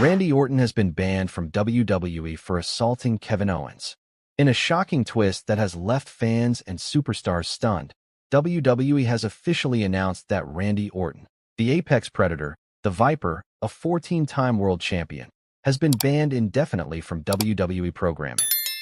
Randy Orton has been banned from WWE for assaulting Kevin Owens. In a shocking twist that has left fans and superstars stunned, WWE has officially announced that Randy Orton, the apex predator, the Viper, a 14-time world champion, has been banned indefinitely from WWE programming.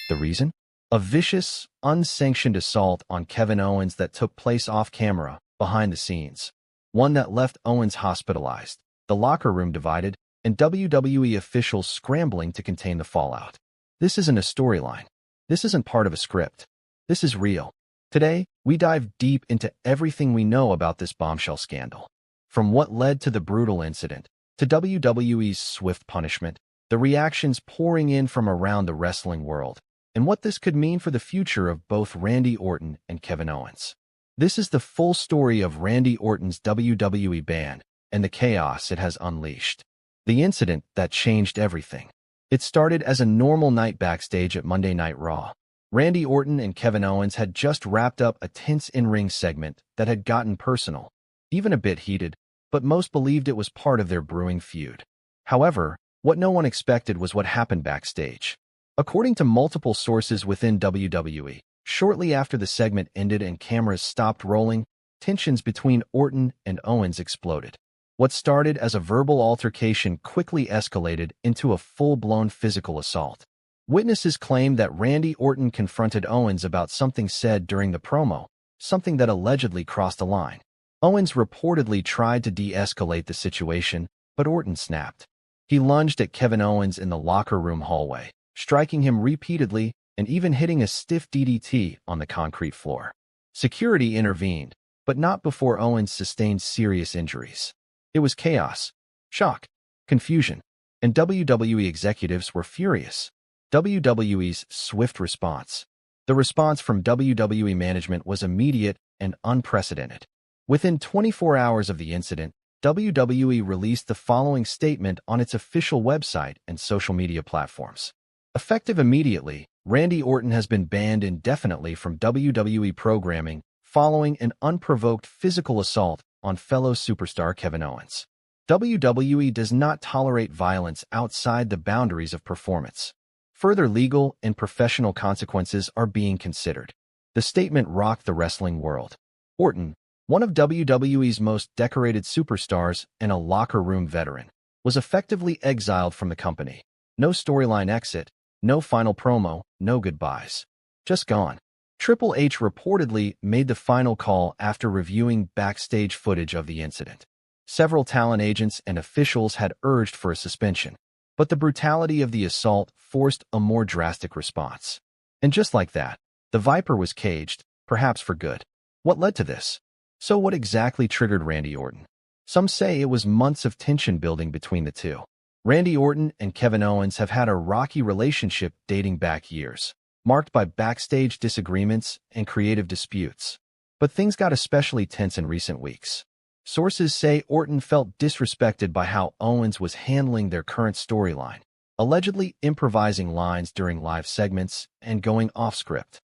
The reason? A vicious, unsanctioned assault on Kevin Owens that took place off-camera, behind the scenes. One that left Owens hospitalized, the locker room divided, and WWE officials scrambling to contain the fallout. This isn't a storyline. This isn't part of a script. This is real. Today, we dive deep into everything we know about this bombshell scandal. From what led to the brutal incident, to WWE's swift punishment, the reactions pouring in from around the wrestling world, and what this could mean for the future of both Randy Orton and Kevin Owens. This is the full story of Randy Orton's WWE ban and the chaos it has unleashed. The incident that changed everything. It started as a normal night backstage at Monday Night Raw. Randy Orton and Kevin Owens had just wrapped up a tense in-ring segment that had gotten personal, even a bit heated, but most believed it was part of their brewing feud. However, what no one expected was what happened backstage. According to multiple sources within WWE, shortly after the segment ended and cameras stopped rolling, tensions between Orton and Owens exploded. What started as a verbal altercation quickly escalated into a full-blown physical assault. Witnesses claimed that Randy Orton confronted Owens about something said during the promo, something that allegedly crossed a line. Owens reportedly tried to de-escalate the situation, but Orton snapped. He lunged at Kevin Owens in the locker room hallway, striking him repeatedly and even hitting a stiff DDT on the concrete floor. Security intervened, but not before Owens sustained serious injuries. It was chaos, shock, confusion, and WWE executives were furious. WWE's swift response. The response from WWE management was immediate and unprecedented. Within 24 hours of the incident, WWE released the following statement on its official website and social media platforms. Effective immediately, Randy Orton has been banned indefinitely from WWE programming following an unprovoked physical assault on fellow superstar Kevin Owens. WWE does not tolerate violence outside the boundaries of performance. Further legal and professional consequences are being considered. The statement rocked the wrestling world. Orton, one of WWE's most decorated superstars and a locker room veteran, was effectively exiled from the company. No storyline exit, no final promo, no goodbyes. Just gone. Triple H reportedly made the final call after reviewing backstage footage of the incident. Several talent agents and officials had urged for a suspension, but the brutality of the assault forced a more drastic response. And just like that, the Viper was caged, perhaps for good. What led to this? So what exactly triggered Randy Orton? Some say it was months of tension building between the two. Randy Orton and Kevin Owens have had a rocky relationship dating back years, marked by backstage disagreements and creative disputes. But things got especially tense in recent weeks. Sources say Orton felt disrespected by how Owens was handling their current storyline, allegedly improvising lines during live segments and going off-script.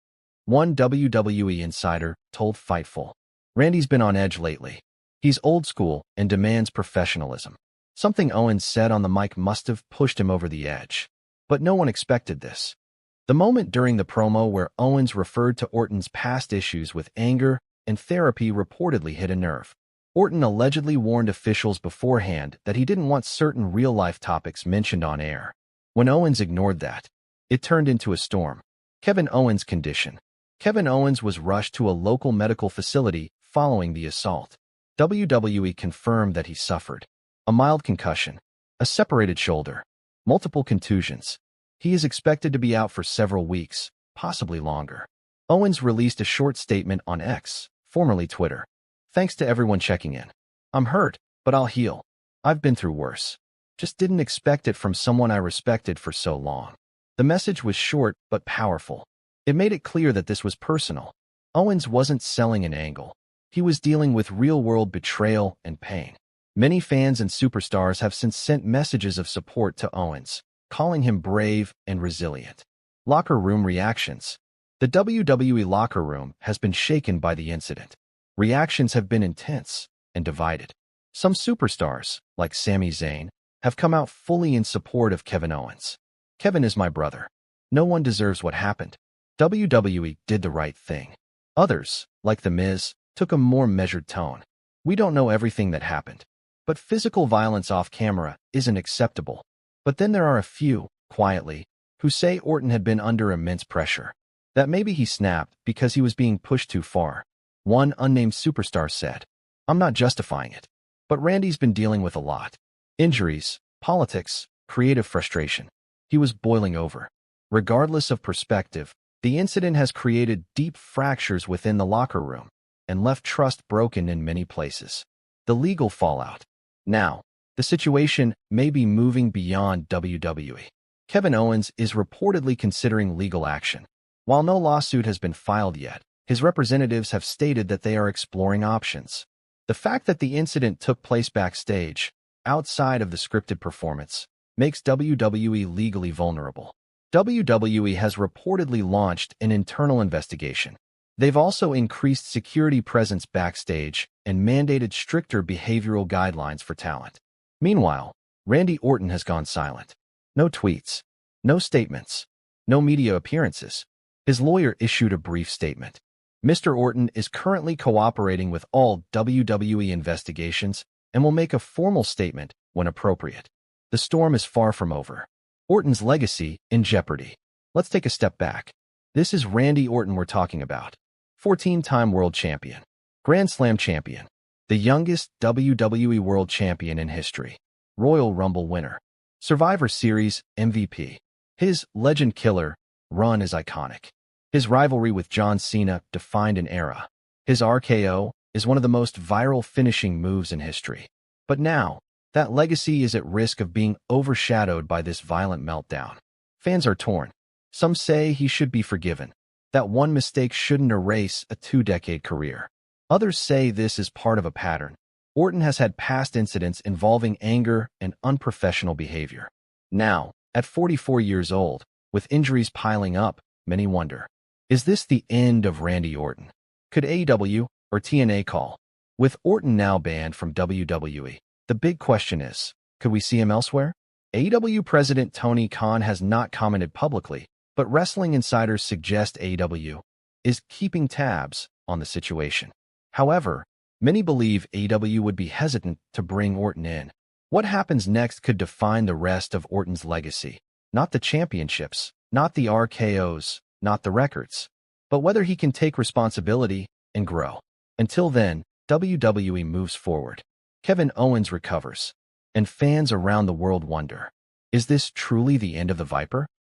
One WWE insider told Fightful, "Randy's been on edge lately. He's old school and demands professionalism." Something Owens said on the mic must have pushed him over the edge. But no one expected this. The moment during the promo where Owens referred to Orton's past issues with anger and therapy reportedly hit a nerve. Orton allegedly warned officials beforehand that he didn't want certain real-life topics mentioned on air. When Owens ignored that, it turned into a storm. Kevin Owens' condition. Kevin Owens was rushed to a local medical facility following the assault. WWE confirmed that he suffered a mild concussion, a separated shoulder, multiple contusions. He is expected to be out for several weeks, possibly longer. Owens released a short statement on X, formerly Twitter. "Thanks to everyone checking in. I'm hurt, but I'll heal. I've been through worse. Just didn't expect it from someone I respected for so long." The message was short but powerful. It made it clear that this was personal. Owens wasn't selling an angle. He was dealing with real-world betrayal and pain. Many fans and superstars have since sent messages of support to Owens, calling him brave and resilient. Locker room reactions. The WWE locker room has been shaken by the incident. Reactions have been intense and divided. Some superstars, like Sami Zayn, have come out fully in support of Kevin Owens. Kevin is my brother. No one deserves what happened. WWE did the right thing. Others, like The Miz, took a more measured tone. We don't know everything that happened, but physical violence off camera isn't acceptable. But then there are a few, quietly, who say Orton had been under immense pressure. That maybe he snapped because he was being pushed too far. One unnamed superstar said, "I'm not justifying it, but Randy's been dealing with a lot. Injuries, politics, creative frustration. He was boiling over." Regardless of perspective, the incident has created deep fractures within the locker room and left trust broken in many places. The legal fallout. Now, the situation may be moving beyond WWE. Kevin Owens is reportedly considering legal action. While no lawsuit has been filed yet, his representatives have stated that they are exploring options. The fact that the incident took place backstage, outside of the scripted performance, makes WWE legally vulnerable. WWE has reportedly launched an internal investigation. They've also increased security presence backstage and mandated stricter behavioral guidelines for talent. Meanwhile, Randy Orton has gone silent. No tweets, no statements, no media appearances. His lawyer issued a brief statement. Mr. Orton is currently cooperating with all WWE investigations and will make a formal statement when appropriate. The storm is far from over. Orton's legacy in jeopardy. Let's take a step back. This is Randy Orton we're talking about. 14-time world champion, Grand Slam champion, the youngest WWE world champion in history, Royal Rumble winner, Survivor Series MVP. His Legend Killer run is iconic. His rivalry with John Cena defined an era. His RKO is one of the most viral finishing moves in history. But now, that legacy is at risk of being overshadowed by this violent meltdown. Fans are torn. Some say he should be forgiven. That one mistake shouldn't erase a 2-decade career. Others say this is part of a pattern. Orton has had past incidents involving anger and unprofessional behavior. Now, at 44 years old, with injuries piling up, many wonder, is this the end of Randy Orton? Could AEW or TNA call? With Orton now banned from WWE, the big question is, could we see him elsewhere? AEW President Tony Khan has not commented publicly, but wrestling insiders suggest AEW is keeping tabs on the situation. However, many believe AEW would be hesitant to bring Orton in. What happens next could define the rest of Orton's legacy. Not the championships, not the RKOs, not the records, but whether he can take responsibility and grow. Until then, WWE moves forward. Kevin Owens recovers, and fans around the world wonder, is this truly the end of the Viper?